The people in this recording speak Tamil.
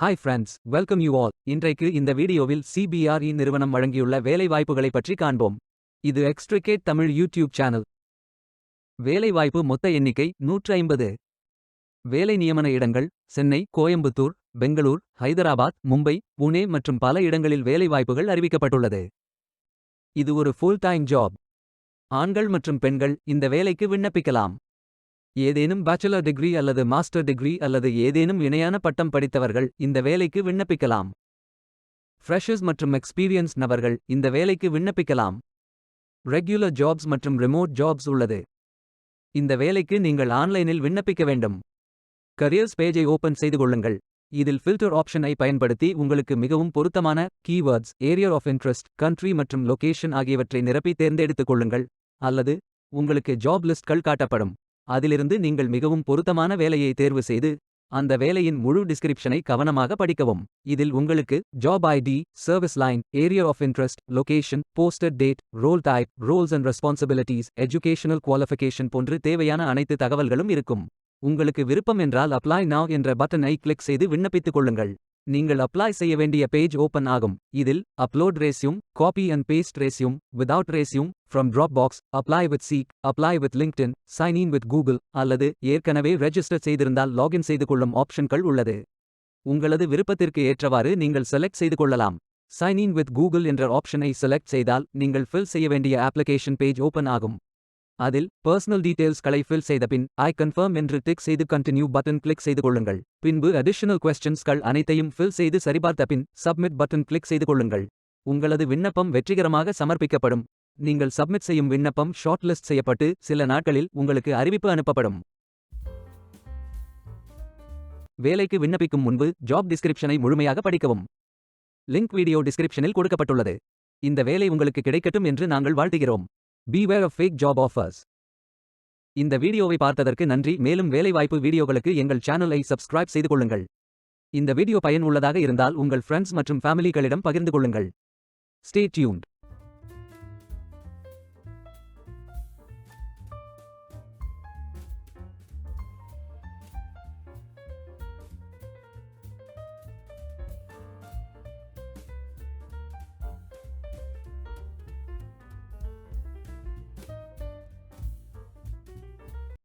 Hi friends, welcome you all. இன்றைக்கு இந்த வீடியோவில் CBRE நிறுவனம் வழங்கியுள்ள வேலைவாய்ப்புகளை பற்றி காண்போம். இது எக்ஸ்ட்ரிகேட் தமிழ் யூடியூப் சேனல். வேலைவாய்ப்பு மொத்த எண்ணிக்கை 150. வேலை நியமன இடங்கள் சென்னை, கோயம்புத்தூர், பெங்களூர், ஹைதராபாத், மும்பை, புனே மற்றும் பல இடங்களில் வேலைவாய்ப்புகள் அறிவிக்கப்பட்டுள்ளது. இது ஒரு ஃபுல் டைம் ஜாப். ஆண்கள் மற்றும் பெண்கள் இந்த வேலைக்கு விண்ணப்பிக்கலாம். ஏதேனும் பேச்சுலர் டிகிரி அல்லது மாஸ்டர் டிகிரி அல்லது ஏதேனும் இணையான பட்டம் படித்தவர்கள் இந்த வேலைக்கு விண்ணப்பிக்கலாம். ஃப்ரெஷர்ஸ் மற்றும் எக்ஸ்பீரியன்ஸ் நபர்கள் இந்த வேலைக்கு விண்ணப்பிக்கலாம். ரெகுலர் ஜாப்ஸ் மற்றும் ரிமோட் ஜாப்ஸ் உள்ளது. இந்த வேலைக்கு நீங்கள் ஆன்லைனில் விண்ணப்பிக்க வேண்டும். கரியர்ஸ் பேஜை ஓபன் செய்து கொள்ளுங்கள். இதில் ஃபில்டர் ஆப்ஷனை பயன்படுத்தி உங்களுக்கு மிகவும் பொருத்தமான keywords, area of interest, country மற்றும் லொகேஷன் ஆகியவற்றை நிரப்பி தேர்ந்தெடுத்துக் கொள்ளுங்கள். அல்லது உங்களுக்கு ஜாப் லிஸ்ட்கள் காட்டப்படும். அதிலிருந்து நீங்கள் மிகவும் பொருத்தமான வேலையை தேர்வு செய்து அந்த வேலையின் முழு டிஸ்கிரிப்ஷனை கவனமாக படிக்கவும். இதில் உங்களுக்கு job ID, service line, area of interest, location, posted date, role type, roles and responsibilities, educational qualification போன்று தேவையான அனைத்து தகவல்களும் இருக்கும். உங்களுக்கு விருப்பம் என்றால் அப்ளை நவ் என்ற பட்டனை கிளிக் செய்து விண்ணப்பித்துக் கொள்ளுங்கள். நீங்கள் அப்ளை செய்ய வேண்டிய பேஜ் ஓபன் ஆகும். இதில் upload resume, copy and paste resume, without resume, from Dropbox, apply with Seek, apply with LinkedIn, sign in with Google அல்லது ஏற்கனவே ரெஜிஸ்டர் செய்திருந்தால் லாகின் செய்து கொள்ளும் ஆப்ஷன்கள் உள்ளது. உங்களது விருப்பத்திற்கு ஏற்றவாறு நீங்கள் செலக்ட் செய்து கொள்ளலாம். சைன் இன் வித் கூகுள் என்ற ஆப்ஷனை செலக்ட் செய்தால் நீங்கள் ஃபில் செய்ய வேண்டிய அப்ளிகேஷன் பேஜ் ஓபன் ஆகும். அதில் பர்சனல் டீடைல்ஸ்களை ஃபில் செய்த பின் ஐ கன்ஃபர்ம் என்று டிக் செய்து கண்டினியூ பட்டன் கிளிக் செய்து கொள்ளுங்கள். பின்பு அடிஷனல் கொஸ்டின்ஸ்கள் அனைத்தையும் ஃபில் செய்து சரிபார்த்த பின் சப்மிட் பட்டன் கிளிக் செய்து கொள்ளுங்கள். உங்களது விண்ணப்பம் வெற்றிகரமாக சமர்ப்பிக்கப்படும். நீங்கள் சப்மிட் செய்யும் விண்ணப்பம் ஷார்ட் லிஸ்ட் செய்யப்பட்டு சில நாட்களில் உங்களுக்கு அறிவிப்பு அனுப்பப்படும். வேலைக்கு விண்ணப்பிக்கும் முன்பு ஜாப் டிஸ்கிரிப்ஷனை முழுமையாக படிக்கவும். லிங்க் வீடியோ டிஸ்கிரிப்ஷனில் கொடுக்கப்பட்டுள்ளது. இந்த வேலை உங்களுக்கு கிடைக்கட்டும் என்று நாங்கள் வாழ்த்துகிறோம். Beware of fake job offers. இந்த வீடியோவை பார்த்ததற்கு நன்றி. மேலும் வேலைவாய்ப்பு வீடியோகளுக்கு எங்கள் சேனலை சப்ஸ்கிரைப் செய்து கொள்ளுங்கள். இந்த வீடியோ பயன் உள்ளதாக இருந்தால் உங்கள் ஃப்ரெண்ட்ஸ் மற்றும் ஃபேமிலிகளிடம் பகிர்ந்து கொள்ளுங்கள். Stay tuned.